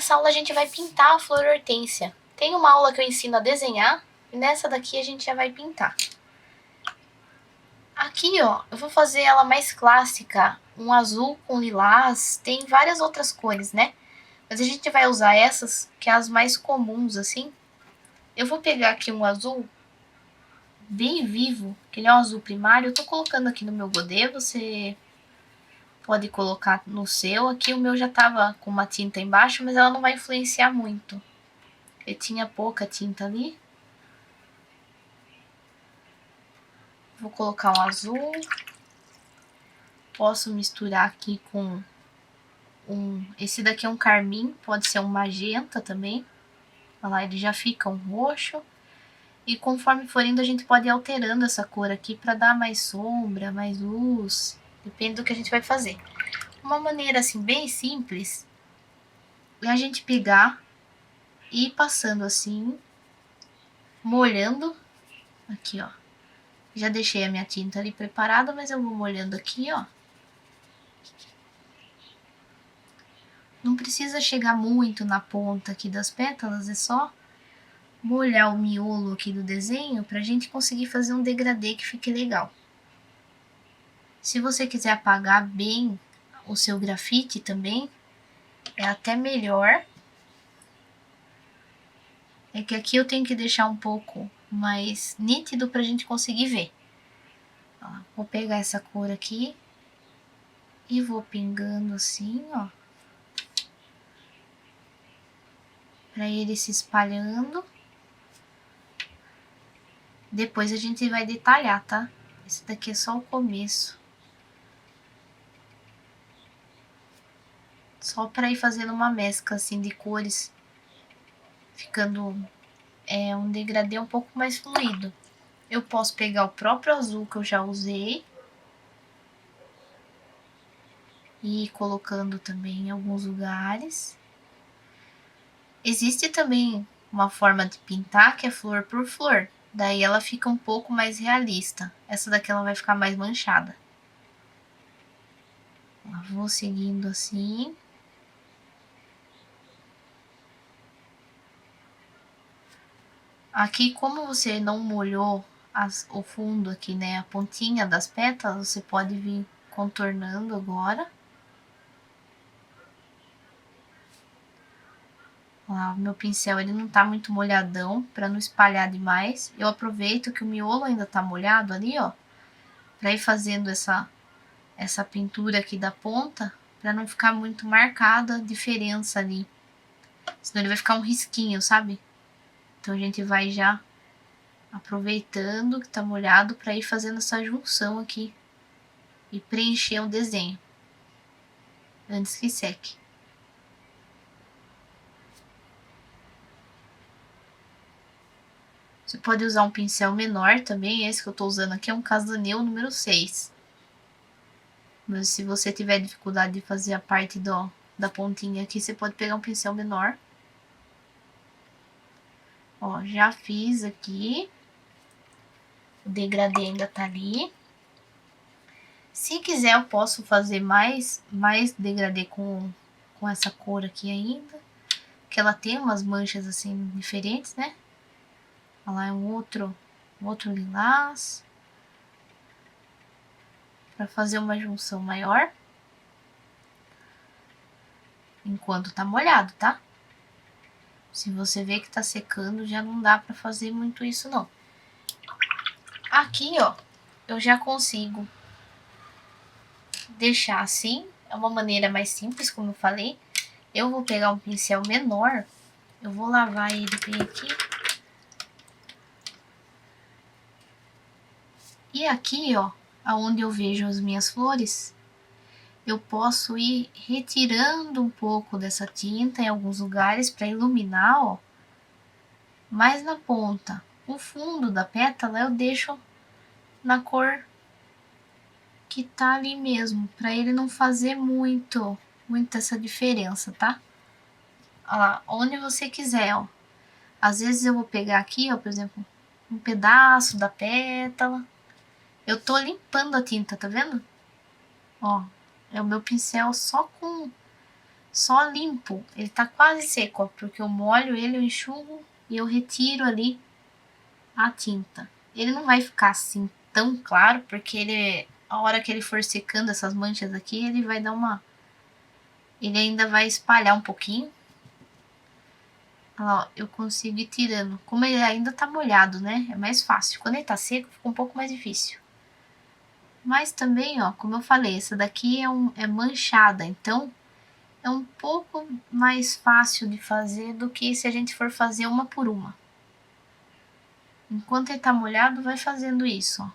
nessa aula a gente vai pintar a flor hortênsia. Tem uma aula que eu ensino a desenhar e nessa daqui a gente já vai pintar. Aqui, ó, eu vou fazer ela mais clássica, um azul com lilás, tem várias outras cores, né? Mas a gente vai usar essas, que é as mais comuns, assim. Eu vou pegar aqui um azul bem vivo, que ele é um azul primário. Eu tô colocando aqui no meu godê, você pode colocar no seu. Aqui o meu já tava com uma tinta embaixo, mas ela não vai influenciar muito. Eu tinha pouca tinta ali. Vou colocar um azul. Posso misturar aqui com esse daqui é um carmim, pode ser um magenta também. Olha lá, ele já fica um roxo. E conforme for indo, a gente pode ir alterando essa cor aqui para dar mais sombra, mais luz. Depende do que a gente vai fazer. Uma maneira assim bem simples é a gente pegar e ir passando assim, molhando. Aqui, ó. Já deixei a minha tinta ali preparada, mas eu vou molhando aqui, ó. Não precisa chegar muito na ponta aqui das pétalas, é só molhar o miolo aqui do desenho pra gente conseguir fazer um degradê que fique legal. Se você quiser apagar bem o seu grafite também, é até melhor. É que aqui eu tenho que deixar um pouco mais nítido pra gente conseguir ver. Ó, vou pegar essa cor aqui e vou pingando assim, ó. Pra ele se espalhando. Depois a gente vai detalhar, tá? Esse daqui é só o começo. Só para ir fazendo uma mescla assim de cores, ficando um degradê um pouco mais fluido. Eu posso pegar o próprio azul que eu já usei e ir colocando também em alguns lugares. Existe também uma forma de pintar que é flor por flor. Daí ela fica um pouco mais realista. Essa daqui ela vai ficar mais manchada. Eu vou seguindo assim. Aqui, como você não molhou o fundo aqui, né, a pontinha das pétalas, você pode vir contornando agora. Ó, o meu pincel ele não tá muito molhadão, para não espalhar demais. Eu aproveito que o miolo ainda tá molhado ali, ó, para ir fazendo essa pintura aqui da ponta, para não ficar muito marcada a diferença ali. Senão ele vai ficar um risquinho, sabe? Então a gente vai já aproveitando que tá molhado para ir fazendo essa junção aqui e preencher o desenho antes que seque. Você pode usar um pincel menor também, esse que eu tô usando aqui é um Casanel número 6. Mas se você tiver dificuldade de fazer a parte da pontinha aqui, você pode pegar um pincel menor. Ó, já fiz aqui. O degradê ainda tá ali. Se quiser, eu posso fazer mais degradê com essa cor aqui ainda. Que ela tem umas manchas assim diferentes, né? Olha lá, é um outro lilás. Para fazer uma junção maior. Enquanto tá molhado, tá? Se você vê que tá secando, já não dá para fazer muito isso, não. Aqui, ó, eu já consigo deixar assim. É uma maneira mais simples, como eu falei. Eu vou pegar um pincel menor. Eu vou lavar ele bem aqui. E aqui, ó, aonde eu vejo as minhas flores, eu posso ir retirando um pouco dessa tinta em alguns lugares para iluminar, ó. Mais na ponta. O fundo da pétala eu deixo na cor que tá ali mesmo, para ele não fazer muito essa diferença, tá? Olha lá, onde você quiser, ó. Às vezes eu vou pegar aqui, ó, por exemplo, um pedaço da pétala. Eu tô limpando a tinta, tá vendo? Ó, é o meu pincel só com só limpo. Ele tá quase seco, ó, porque eu molho ele, eu enxugo e eu retiro ali a tinta. Ele não vai ficar assim tão claro, porque ele, a hora que ele for secando essas manchas aqui, ele vai dar uma... Ele ainda vai espalhar um pouquinho. Ó, eu consigo ir tirando. Como ele ainda tá molhado, né? É mais fácil. Quando ele tá seco, fica um pouco mais difícil. Mas também, ó, como eu falei, essa daqui é manchada, então é um pouco mais fácil de fazer do que se a gente for fazer uma por uma. Enquanto ele tá molhado, vai fazendo isso, ó.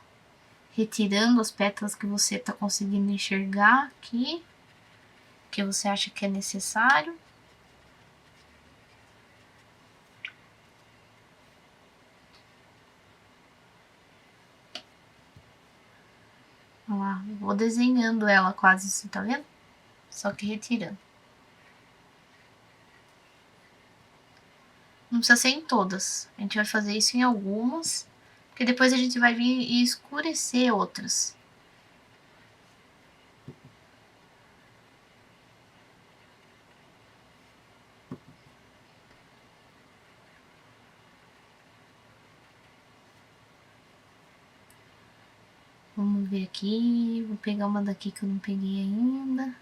Retirando as pétalas que você tá conseguindo enxergar aqui, que você acha que é necessário. Olha lá, vou desenhando ela quase assim, tá vendo? Só que retirando. Não precisa ser em todas. A gente vai fazer isso em algumas, porque depois a gente vai vir e escurecer outras. Vamos ver aqui, vou pegar uma daqui que eu não peguei ainda.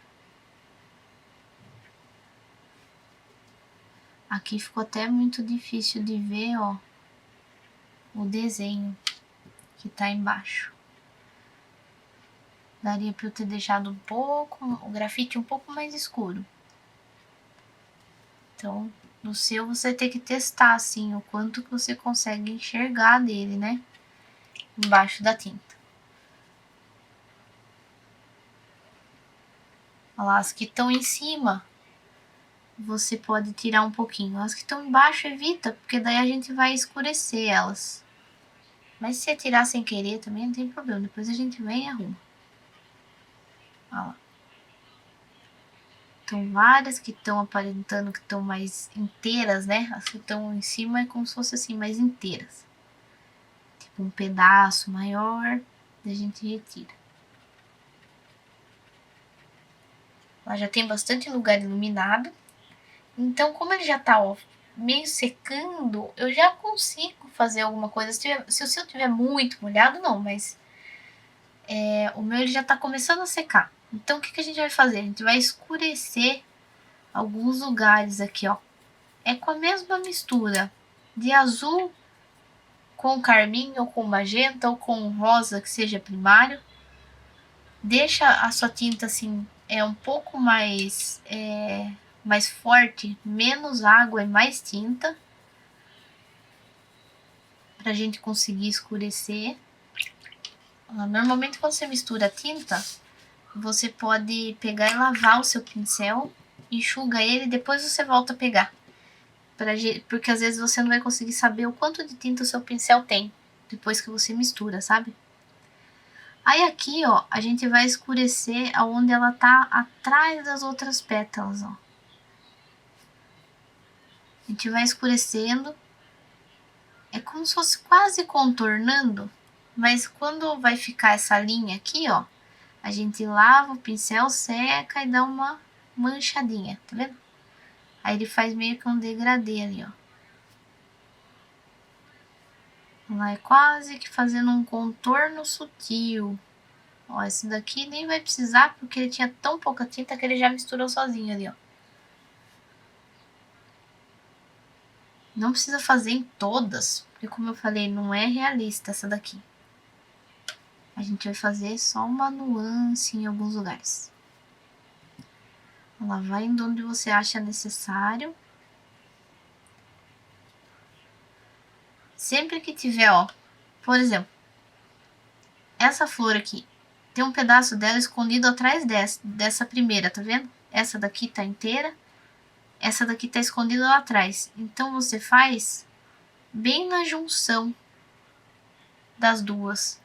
Aqui ficou até muito difícil de ver, ó, o desenho que tá embaixo. Daria para eu ter deixado um pouco, o grafite um pouco mais escuro. Então, no seu você tem que testar, assim, o quanto que você consegue enxergar dele, né? Embaixo da tinta. Olha lá, as que estão em cima, você pode tirar um pouquinho. As que estão embaixo, evita, porque daí a gente vai escurecer elas. Mas se você tirar sem querer também, não tem problema. Depois a gente vem e arruma. Olha lá. Então, várias que estão aparentando que estão mais inteiras, né? As que estão em cima é como se fosse assim, mais inteiras. Tipo um pedaço maior, a gente retira. Lá já tem bastante lugar iluminado. Então, como ele já tá, ó, meio secando, eu já consigo fazer alguma coisa. Se o seu tiver muito molhado, não, mas o meu ele já tá começando a secar. Então, o que a gente vai fazer? A gente vai escurecer alguns lugares aqui, ó. É com a mesma mistura de azul com carmim ou com magenta ou com rosa, que seja primário. Deixa a sua tinta assim, um pouco mais forte, menos água e mais tinta, pra gente conseguir escurecer. Normalmente quando você mistura a tinta, você pode pegar e lavar o seu pincel, enxuga ele e depois você volta a pegar. Porque às vezes você não vai conseguir saber o quanto de tinta o seu pincel tem, depois que você mistura, sabe? Aí aqui, ó, a gente vai escurecer aonde ela tá atrás das outras pétalas, ó. A gente vai escurecendo. É como se fosse quase contornando, mas quando vai ficar essa linha aqui, ó, a gente lava o pincel, seca e dá uma manchadinha, tá vendo? Aí ele faz meio que um degradê ali, ó. Lá é quase que fazendo um contorno sutil. Ó, esse daqui nem vai precisar porque ele tinha tão pouca tinta que ele já misturou sozinho ali, ó. Não precisa fazer em todas, porque como eu falei, não é realista essa daqui. A gente vai fazer só uma nuance em alguns lugares. Ela vai indo onde você acha necessário. Sempre que tiver, ó, por exemplo, essa flor aqui, tem um pedaço dela escondido atrás dessa primeira, tá vendo? Essa daqui tá inteira, essa daqui tá escondida lá atrás. Então você faz bem na junção das duas.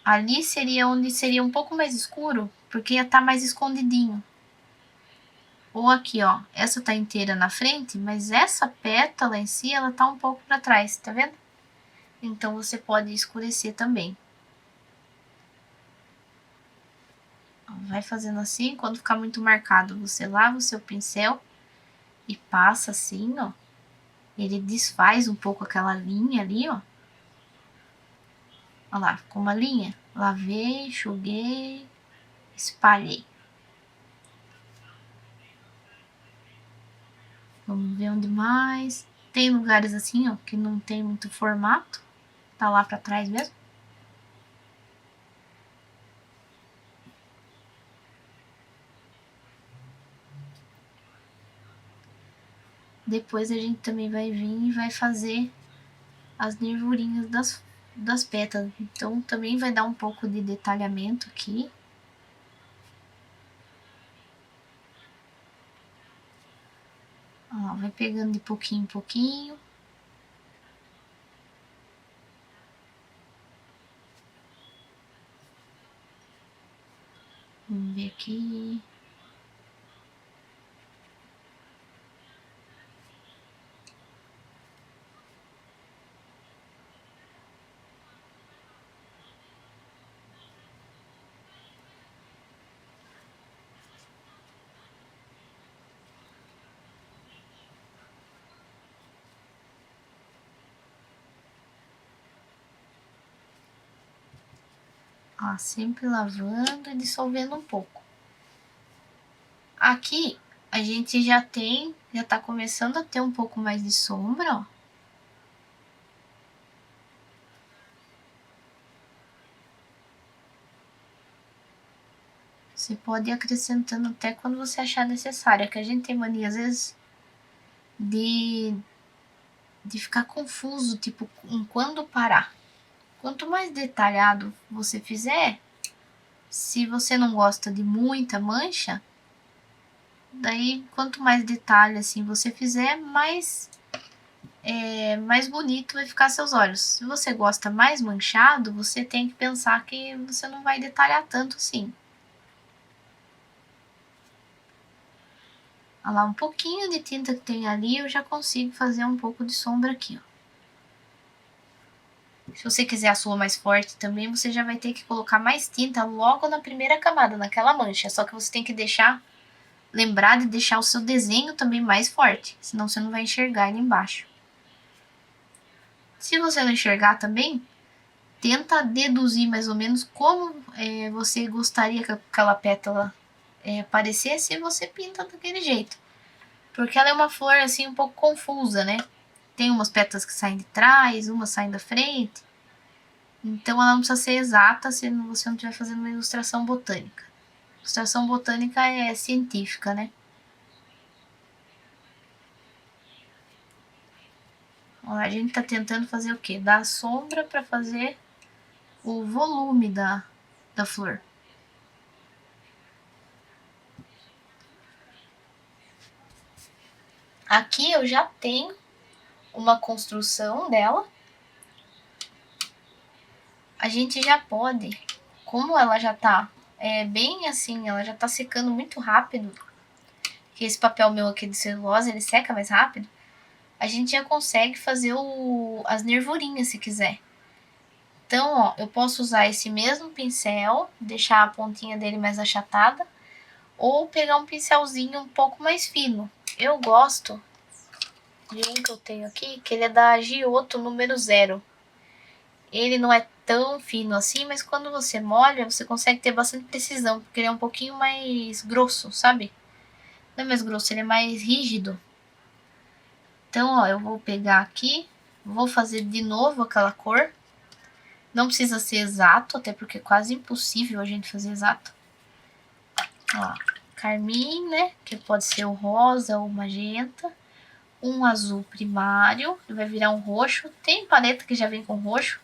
Ali seria onde seria um pouco mais escuro, porque ia estar mais escondidinho. Ou aqui, ó, essa tá inteira na frente, mas essa pétala em si, ela tá um pouco para trás, tá vendo? Então você pode escurecer também. vai fazendo assim, quando ficar muito marcado, você lava o seu pincel e passa assim, ó. Ele desfaz um pouco aquela linha ali, ó. Olha lá, ficou uma linha. Lavei, enxuguei, espalhei. Vamos ver onde mais. Tem lugares assim, ó, que não tem muito formato. Tá lá pra trás mesmo. Depois a gente também vai vir e vai fazer as nervurinhas das pétalas. Então também vai dar um pouco de detalhamento aqui. Ó, vai pegando de pouquinho em pouquinho. Vamos ver aqui. Ó, sempre lavando e dissolvendo um pouco. Aqui a gente já tá começando a ter um pouco mais de sombra, ó. Você pode ir acrescentando até quando você achar necessário. É que a gente tem mania, às vezes, de ficar confuso, tipo, em quando parar. Quanto mais detalhado você fizer, se você não gosta de muita mancha, daí quanto mais detalhe assim você fizer, mais bonito vai ficar seus olhos. Se você gosta mais manchado, você tem que pensar que você não vai detalhar tanto assim. Olha lá, um pouquinho de tinta que tem ali, eu já consigo fazer um pouco de sombra aqui, ó. Se você quiser a sua mais forte também, você já vai ter que colocar mais tinta logo na primeira camada, naquela mancha. Só que você tem que lembrar de deixar o seu desenho também mais forte, senão você não vai enxergar ele embaixo. Se você não enxergar também, tenta deduzir mais ou menos como você gostaria que aquela pétala aparecesse e você pinta daquele jeito. Porque ela é uma flor assim um pouco confusa, né? Tem umas pétalas que saem de trás, umas saem da frente. Então ela não precisa ser exata se você não estiver fazendo uma ilustração botânica. Ilustração botânica é científica, né? Ó, a gente tá tentando fazer o quê? Dar sombra para fazer o volume da flor. Aqui eu já tenho uma construção dela. A gente já pode, como ela já tá bem assim, ela já tá secando muito rápido, que esse papel meu aqui de celulose, ele seca mais rápido, a gente já consegue fazer as nervurinhas se quiser. Então, ó, eu posso usar esse mesmo pincel, deixar a pontinha dele mais achatada, ou pegar um pincelzinho um pouco mais fino. Eu gosto de um que eu tenho aqui, que ele é da Giotto número 0. Ele não é tão fino assim, mas quando você molha, você consegue ter bastante precisão, porque ele é um pouquinho mais grosso, sabe? Não é mais grosso, ele é mais rígido. Então, ó, eu vou pegar aqui, vou fazer de novo aquela cor. Não precisa ser exato, até porque é quase impossível a gente fazer exato. Ó, carmim, né? Que pode ser o rosa ou magenta. Um azul primário, que vai virar um roxo. Tem paleta que já vem com roxo.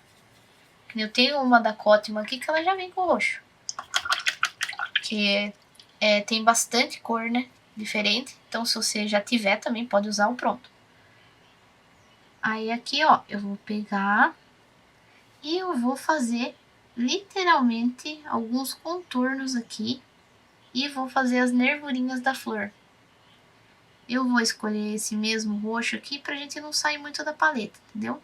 Eu tenho uma da Cotman aqui que ela já vem com roxo. Que tem bastante cor, né? Diferente. Então, se você já tiver, também pode usar o pronto. Aí aqui, ó, eu vou pegar e eu vou fazer literalmente alguns contornos aqui e vou fazer as nervurinhas da flor. Eu vou escolher esse mesmo roxo aqui pra gente não sair muito da paleta, entendeu?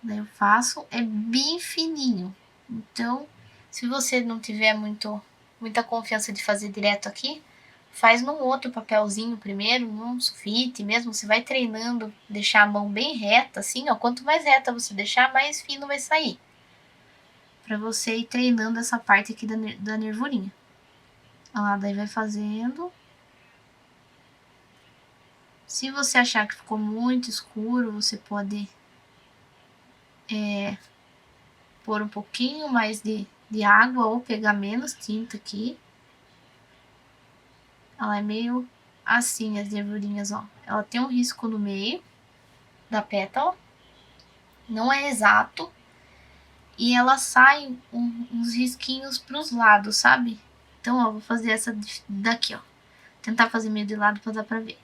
Daí eu faço, é bem fininho. Então, se você não tiver muito muita confiança de fazer direto aqui, faz num outro papelzinho primeiro, num sulfite mesmo. Você vai treinando, deixar a mão bem reta, assim, ó. Quanto mais reta você deixar, mais fino vai sair. Pra você ir treinando essa parte aqui da nervurinha. Olha lá, daí vai fazendo. Se você achar que ficou muito escuro, você pode pôr um pouquinho mais de água ou pegar menos tinta aqui. Ela é meio assim, as nervurinhas, ó. Ela tem um risco no meio da pétala. Não é exato. E ela sai uns risquinhos pros lados, sabe? Então, ó, vou fazer essa daqui, ó. Tentar fazer meio de lado pra dar pra ver.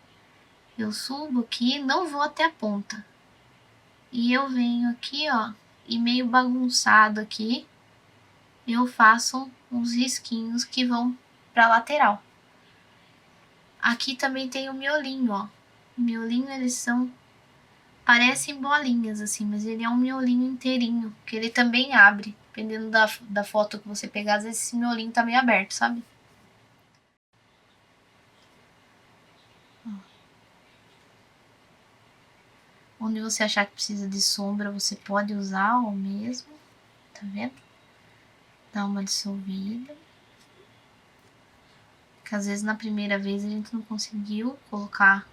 Eu subo aqui, não vou até a ponta. E eu venho aqui, ó, e meio bagunçado aqui, eu faço uns risquinhos que vão pra lateral. Aqui também tem o miolinho, ó. O miolinho, eles parecem bolinhas, assim, mas ele é um miolinho inteirinho, que ele também abre. Dependendo da foto que você pegar, às vezes esse miolinho tá meio aberto, sabe? Onde você achar que precisa de sombra, você pode usar o mesmo, tá vendo? Dá uma dissolvida. Porque às vezes na primeira vez a gente não conseguiu colocar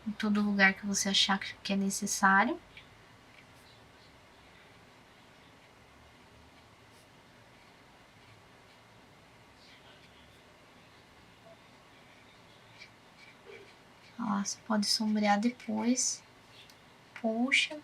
em todo lugar que você achar que é necessário. Ó, você pode sombrear depois. Puxa.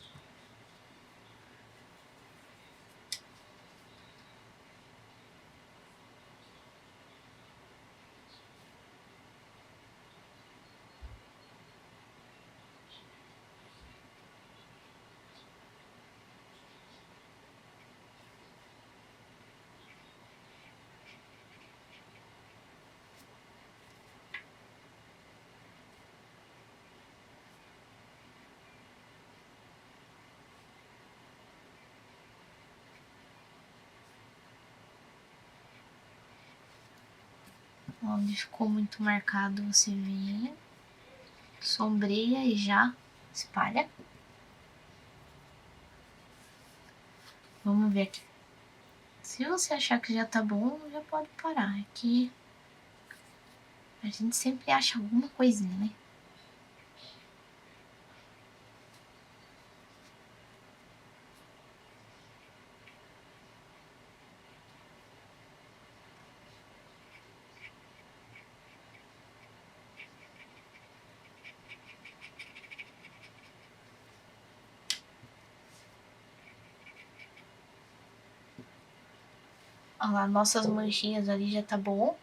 Onde ficou muito marcado, você vem, sombreia e já espalha. Vamos ver aqui. Se você achar que já tá bom, já pode parar. Aqui a gente sempre acha alguma coisinha, né? Olha lá, nossas manchinhas ali já tá bom.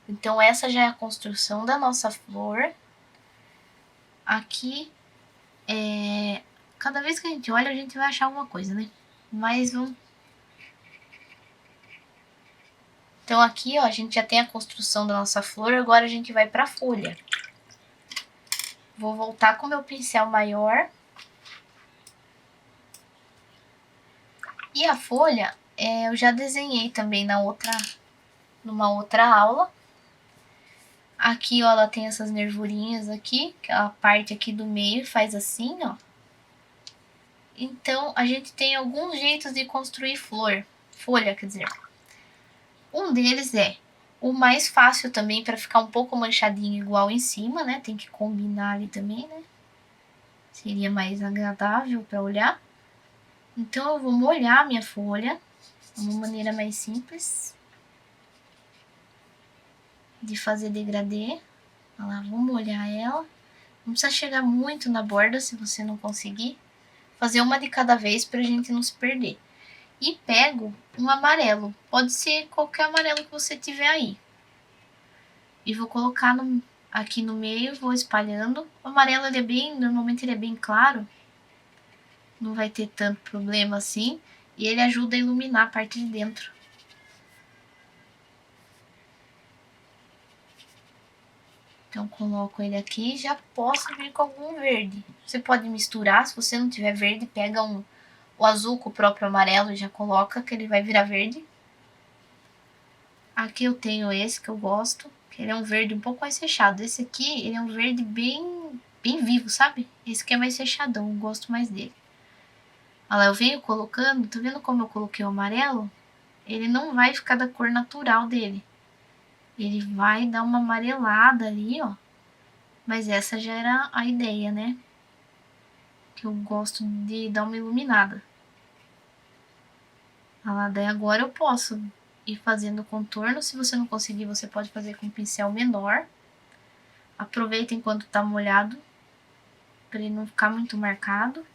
Então essa já é a construção da nossa flor. Aqui, cada vez que a gente olha, a gente vai achar alguma coisa, né? Mais um. Então aqui, ó, a gente já tem a construção da nossa flor, agora a gente vai pra folha. Vou voltar com o meu pincel maior. E a folha, eu já desenhei também numa outra aula. Aqui, ó, ela tem essas nervurinhas aqui, que a parte aqui do meio faz assim, ó. Então, a gente tem alguns jeitos de construir folha, quer dizer. Um deles é o mais fácil também, para ficar um pouco manchadinho igual em cima, né? Tem que combinar ali também, né? Seria mais agradável para olhar. Então, eu vou molhar a minha folha de uma maneira mais simples de fazer degradê. Olha lá, vou molhar ela. Não precisa chegar muito na borda se você não conseguir. Fazer uma de cada vez pra gente não se perder. E pego um amarelo. Pode ser qualquer amarelo que você tiver aí. E vou colocar aqui no meio, vou espalhando. O amarelo, normalmente ele é bem claro. Não vai ter tanto problema assim. E ele ajuda a iluminar a parte de dentro. Então, coloco ele aqui e já posso vir com algum verde. Você pode misturar, se você não tiver verde, pega o azul com o próprio amarelo e já coloca, que ele vai virar verde. Aqui eu tenho esse que eu gosto, que ele é um verde um pouco mais fechado. Esse aqui, ele é um verde bem vivo, sabe? Esse aqui é mais fechadão, eu gosto mais dele. Olha lá, eu venho colocando, tá vendo como eu coloquei o amarelo? Ele não vai ficar da cor natural dele. Ele vai dar uma amarelada ali, ó. Mas essa já era a ideia, né? Que eu gosto de dar uma iluminada. Olha lá, daí agora eu posso ir fazendo contorno. Se você não conseguir, você pode fazer com um pincel menor. Aproveita enquanto tá molhado, para ele não ficar muito marcado.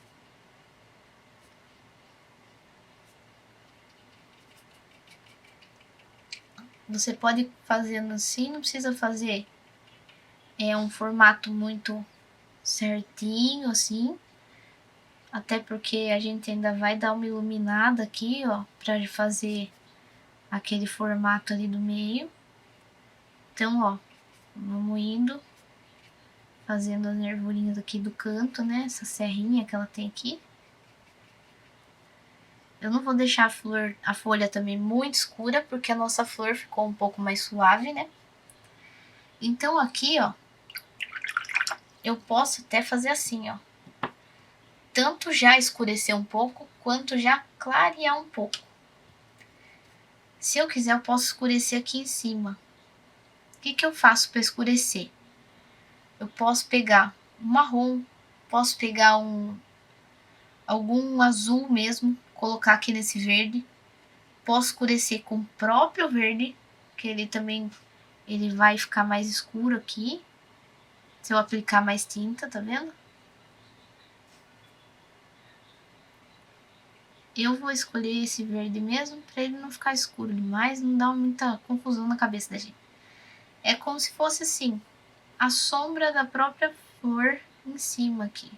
Você pode fazendo assim, não precisa fazer um formato muito certinho assim, até porque a gente ainda vai dar uma iluminada aqui, ó, para fazer aquele formato ali do meio. Então, ó, vamos indo, fazendo as nervurinhas aqui do canto, né, essa serrinha que ela tem aqui. Eu não vou deixar a folha também muito escura, porque a nossa flor ficou um pouco mais suave, né? Então aqui, ó, eu posso até fazer assim, ó. Tanto já escurecer um pouco, quanto já clarear um pouco. Se eu quiser, eu posso escurecer aqui em cima. O que eu faço para escurecer? Eu posso pegar um marrom, posso pegar algum azul mesmo, colocar aqui nesse verde. Posso escurecer com o próprio verde, que ele também ele vai ficar mais escuro aqui. Se eu aplicar mais tinta, tá vendo? Eu vou escolher esse verde mesmo, para ele não ficar escuro demais, não dar muita confusão na cabeça da gente. É como se fosse assim, a sombra da própria flor em cima aqui.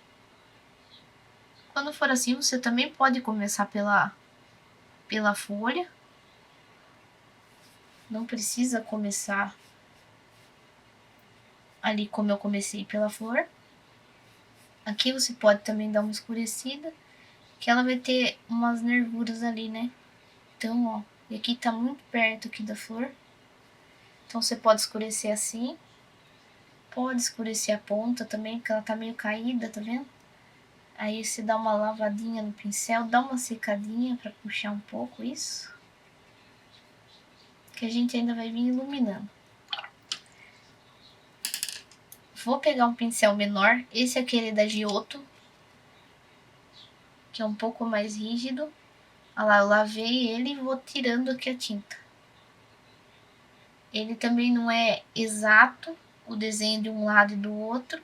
Quando for assim, você também pode começar pela folha. Não precisa começar ali como eu comecei pela flor. Aqui você pode também dar uma escurecida, que ela vai ter umas nervuras ali, né? Então, ó, e aqui tá muito perto aqui da flor. Então você pode escurecer assim. Pode escurecer a ponta também, porque ela tá meio caída, tá vendo? Aí você dá uma lavadinha no pincel, dá uma secadinha para puxar um pouco isso. Que a gente ainda vai vir iluminando. Vou pegar um pincel menor, esse é aquele da Giotto, que é um pouco mais rígido. Olha lá, eu lavei ele e vou tirando aqui a tinta. Ele também não é exato o desenho de um lado e do outro.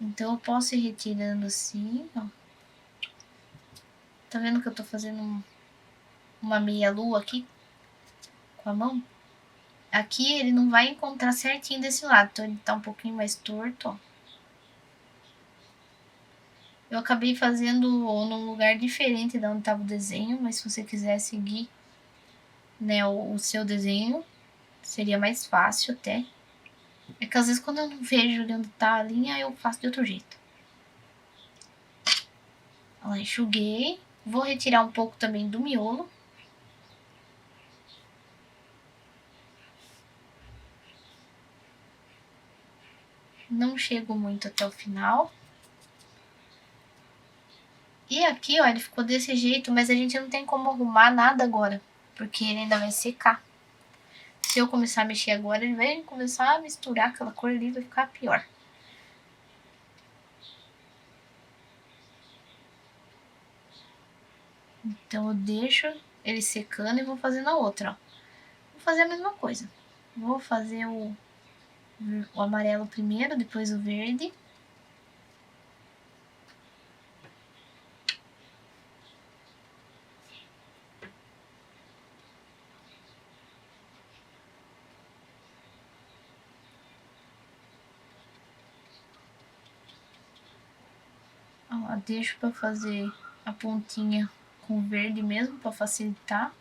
Então eu posso ir retirando assim, ó. Tá vendo que eu tô fazendo uma meia lua aqui com a mão? Aqui ele não vai encontrar certinho desse lado, então ele tá um pouquinho mais torto, ó. Eu acabei fazendo num lugar diferente da onde tava o desenho, mas se você quiser seguir, né, o seu desenho, seria mais fácil até. É que às vezes quando eu não vejo onde tá a linha, eu faço de outro jeito. Olha lá, enxuguei. Vou retirar um pouco também do miolo. Não chego muito até o final. E aqui, ó, ele ficou desse jeito, mas a gente não tem como arrumar nada agora, porque ele ainda vai secar. Se eu começar a mexer agora, ele vai começar a misturar aquela cor ali, vai ficar pior. Então eu deixo ele secando e vou fazendo a outra, ó. Vou fazer a mesma coisa. Vou fazer o amarelo primeiro, depois o verde. Ó, deixo para fazer a pontinha com verde mesmo, para facilitar.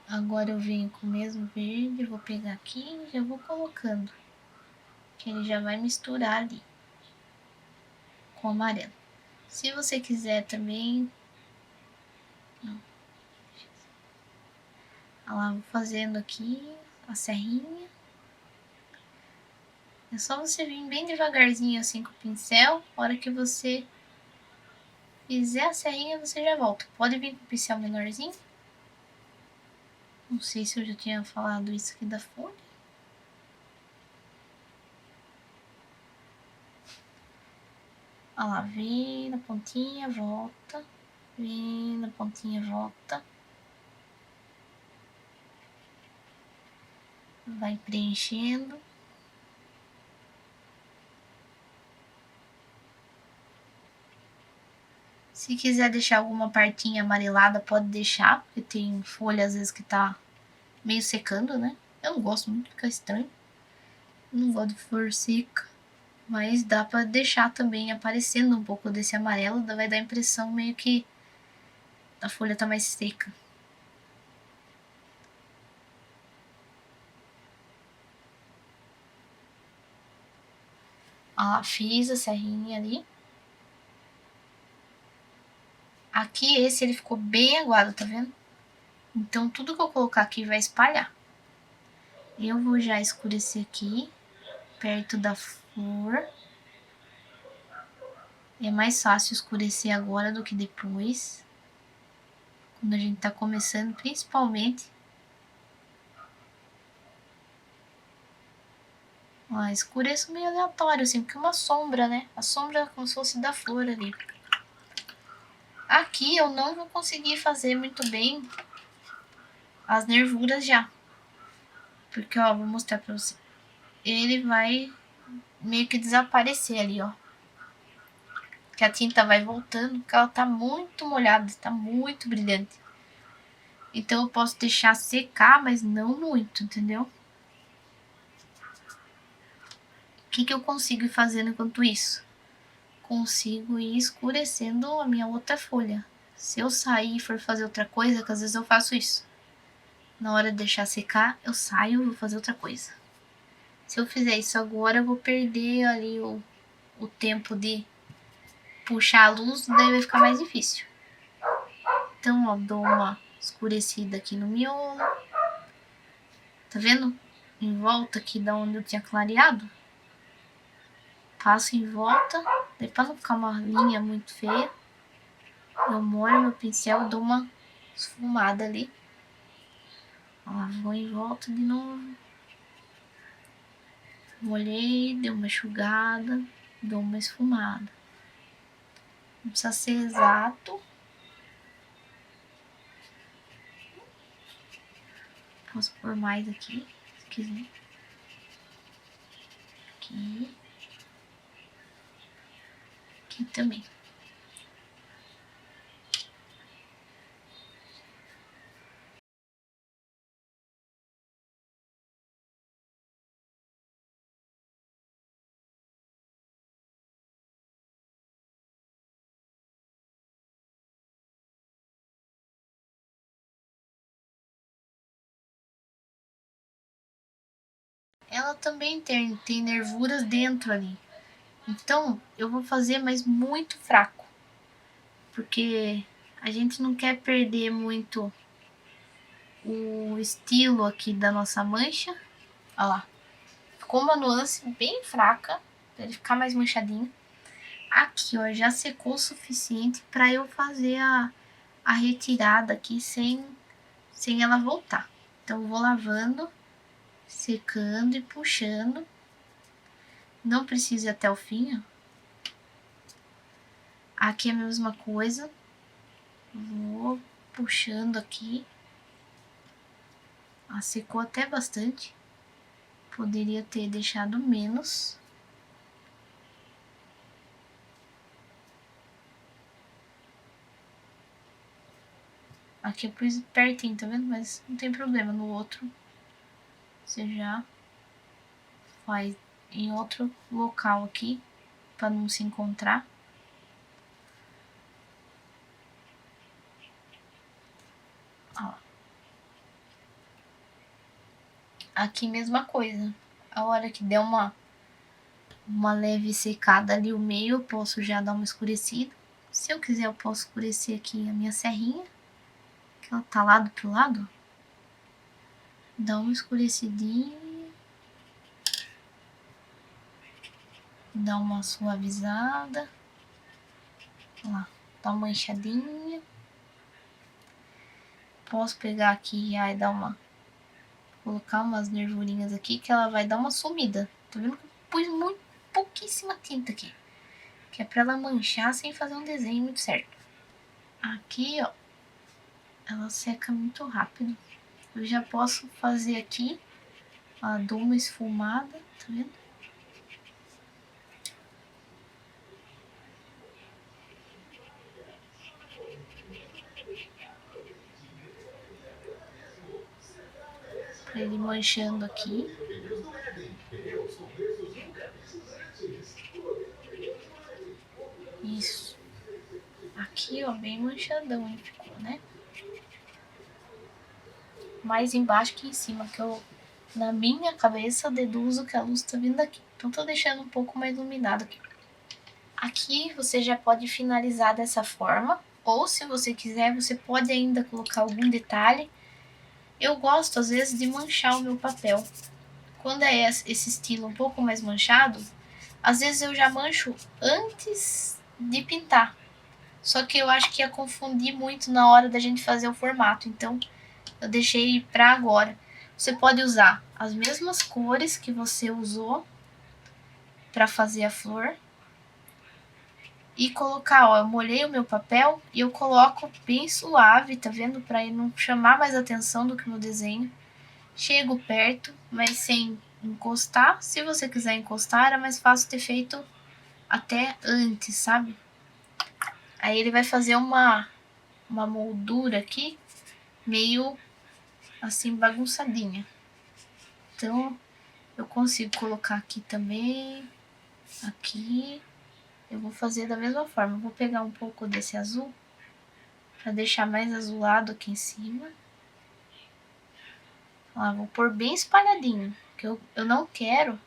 Agora eu venho com o mesmo verde, vou pegar aqui e já vou colocando. Que ele já vai misturar ali com o amarelo. Se você quiser também, Olha lá, vou fazendo aqui a serrinha. É só você vir bem devagarzinho assim com o pincel. A hora que você fizer a serrinha, você já volta. Pode vir com o pincel menorzinho. Não sei se eu já tinha falado isso aqui da folha. Olha lá, vem na pontinha, volta. Vem na pontinha, volta. Vai preenchendo. Se quiser deixar alguma partinha amarelada, pode deixar, porque tem folha às vezes que tá meio secando, né? Eu não gosto muito, fica estranho. Não gosto de flor seca, mas dá pra deixar também aparecendo um pouco desse amarelo, vai dar a impressão meio que a folha tá mais seca. Ó, fiz a serrinha ali. Aqui esse ele ficou bem aguado, tá vendo? Então tudo que eu colocar aqui vai espalhar. Eu vou já escurecer aqui, perto da flor. É mais fácil escurecer agora do que depois. Quando a gente tá começando, principalmente. Ó, escureço meio aleatório, assim, porque é uma sombra, né? A sombra é como se fosse da flor ali. Aqui eu não vou conseguir fazer muito bem as nervuras já. Porque, ó, vou mostrar pra você. Ele vai meio que desaparecer ali, ó. Que a tinta vai voltando, porque ela tá muito molhada, tá muito brilhante. Então eu posso deixar secar, mas não muito, entendeu? O que eu consigo ir fazendo enquanto isso? Consigo ir escurecendo a minha outra folha. Se eu sair e for fazer outra coisa, que às vezes eu faço isso. Na hora de deixar secar, eu saio e vou fazer outra coisa. Se eu fizer isso agora, eu vou perder ali o tempo de puxar a luz, daí vai ficar mais difícil. Então, ó, dou uma escurecida aqui no miolo. Tá vendo? Em volta aqui da onde eu tinha clareado. Passo em volta. Daí pra não ficar uma linha muito feia, eu molho meu pincel e dou uma esfumada ali. Ó, vou em volta de novo. Molhei, dei uma enxugada, dou uma esfumada. Não precisa ser exato. Posso pôr mais aqui, se quiser. Aqui. Aqui também. Ela também tem nervuras dentro ali. Então, eu vou fazer, mas muito fraco. Porque a gente não quer perder muito o estilo aqui da nossa mancha. Olha lá. Ficou uma nuance bem fraca, para ele ficar mais manchadinho. Aqui, ó, já secou o suficiente para eu fazer a retirada aqui sem ela voltar. Então, eu vou lavando, secando e puxando. Não precisa ir até o fim, ó. Aqui é a mesma coisa. Vou puxando aqui. Ah, secou até bastante. Poderia ter deixado menos. Aqui eu pus pertinho, tá vendo? Mas não tem problema. No outro, você já faz em outro local aqui, para não se encontrar. Ó. Aqui mesma coisa. A hora que der uma leve secada ali o meio, eu posso já dar uma escurecida. Se eu quiser, eu posso escurecer aqui a minha serrinha, que ela tá lado pro lado. Dá uma escurecidinha. Dá uma suavizada. Olha lá, dá uma manchadinha. Posso pegar aqui e dar uma... colocar umas nervurinhas aqui que ela vai dar uma sumida. Tá vendo que eu pus muito pouquíssima tinta aqui. Que é pra ela manchar sem fazer um desenho muito certo. Aqui, ó, ela seca muito rápido. Eu já posso fazer aqui, ó, dou uma esfumada, tá vendo? Pra ele manchando aqui. Isso. Aqui, ó, bem manchadão ele ficou, né? Mais embaixo que em cima, que eu, na minha cabeça, deduzo que a luz tá vindo daqui. Então tô deixando um pouco mais iluminado aqui. Aqui você já pode finalizar dessa forma, ou se você quiser, você pode ainda colocar algum detalhe. Eu gosto, às vezes, de manchar o meu papel. Quando é esse estilo um pouco mais manchado, às vezes eu já mancho antes de pintar. Só que eu acho que ia confundir muito na hora da gente fazer o formato, então eu deixei pra agora. Você pode usar as mesmas cores que você usou pra fazer a flor e colocar, ó, eu molhei o meu papel e eu coloco bem suave, tá vendo? Pra ele não chamar mais atenção do que no desenho. Chego perto, mas sem encostar. Se você quiser encostar, era mais fácil ter feito até antes, sabe? Aí ele vai fazer uma moldura aqui, meio assim bagunçadinha. Então, eu consigo colocar aqui também, aqui. Eu vou fazer da mesma forma. Eu vou pegar um pouco desse azul, pra deixar mais azulado aqui em cima. Ó, vou pôr bem espalhadinho, porque eu não quero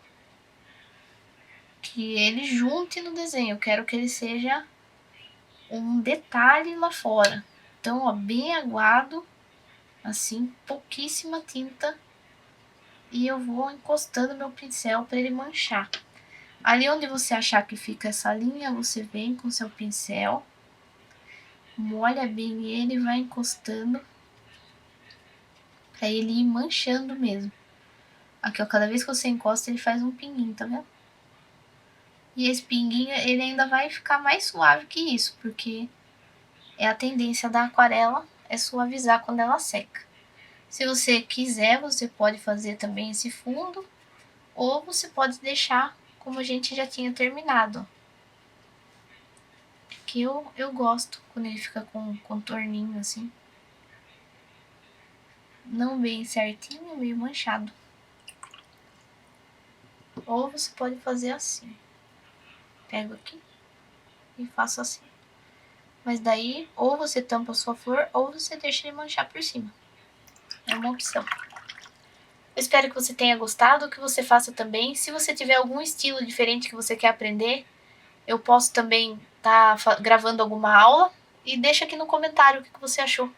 que ele junte no desenho. Eu quero que ele seja um detalhe lá fora. Então, ó, bem aguado, assim, pouquíssima tinta. E eu vou encostando meu pincel para ele manchar. Ali onde você achar que fica essa linha, você vem com seu pincel, molha bem ele e vai encostando para ele ir manchando mesmo. Aqui, ó, cada vez que você encosta, ele faz um pinguinho, tá vendo? E esse pinguinho, ele ainda vai ficar mais suave que isso, porque é a tendência da aquarela, é suavizar quando ela seca. Se você quiser, você pode fazer também esse fundo, ou você pode deixar como a gente já tinha terminado. Que eu gosto quando ele fica com um contorninho assim. Não bem certinho, meio manchado. Ou você pode fazer assim. Pego aqui e faço assim. Mas daí, ou você tampa a sua flor, ou você deixa ele manchar por cima. É uma opção. Eu espero que você tenha gostado, que você faça também. Se você tiver algum estilo diferente que você quer aprender, eu posso também estar gravando alguma aula. E deixa aqui no comentário o que você achou.